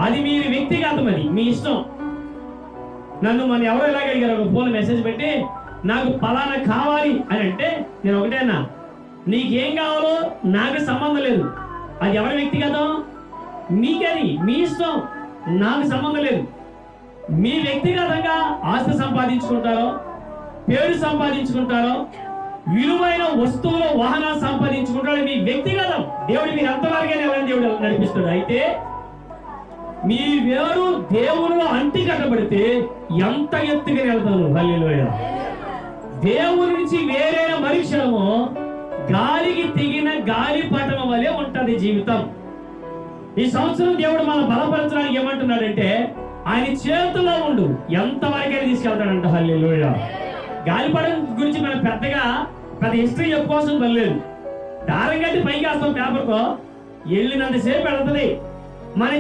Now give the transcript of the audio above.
అది మీరు వ్యక్తిగతం, అది మీ ఇష్టం. నన్ను మన ఎవరో ఇలాగ అడిగారు, ఒక ఫోన్ మెసేజ్ పెట్టి నాకు పలానా కావాలి అని అంటే నేను ఒకటే అన్నా, నీకేం కావాలో నాకు సంబంధం లేదు, అది ఎవరి వ్యక్తిగతం, మీకది మీ ఇష్టం, నాకు సంబంధం లేదు. మీ వ్యక్తిగతంగా ఆస్తి సంపాదించుకుంటారో, పేరు సంపాదించుకుంటారో, విలువైన వస్తువులు వాహనాలు సంపాదించుకుంటారో మీ వ్యక్తిగతం. దేవుడు మీరు అంతవరకే దేవుడు నడిపిస్తాడు. అయితే మీ వేరు దేవునిలో అంటి కట్టబడితే ఎంత ఎత్తుగా వెళ్తాను. హల్లెలూయా. దేవుని నుంచి వేరైన మనుషులము గాలికి తెగిన గాలి పటం వలె ఉంటది జీవితం. ఈ సంవత్సరం దేవుడు మనం బలపరచడానికి ఏమంటున్నాడంటే ఆయన చేతుల్లో ఉండు, ఎంతవరకైనా తీసుకెళ్తాడంట. హల్లెలూయా. గాలిపటం గురించి మనం పెద్ద హిస్టరీ చెప్పుకోవాల్సిన పని లేదు. దారం కట్టి పైకి వేస్తాం పేపర్తో, వెళ్ళినంతసేపు వెళ్తుంది. మన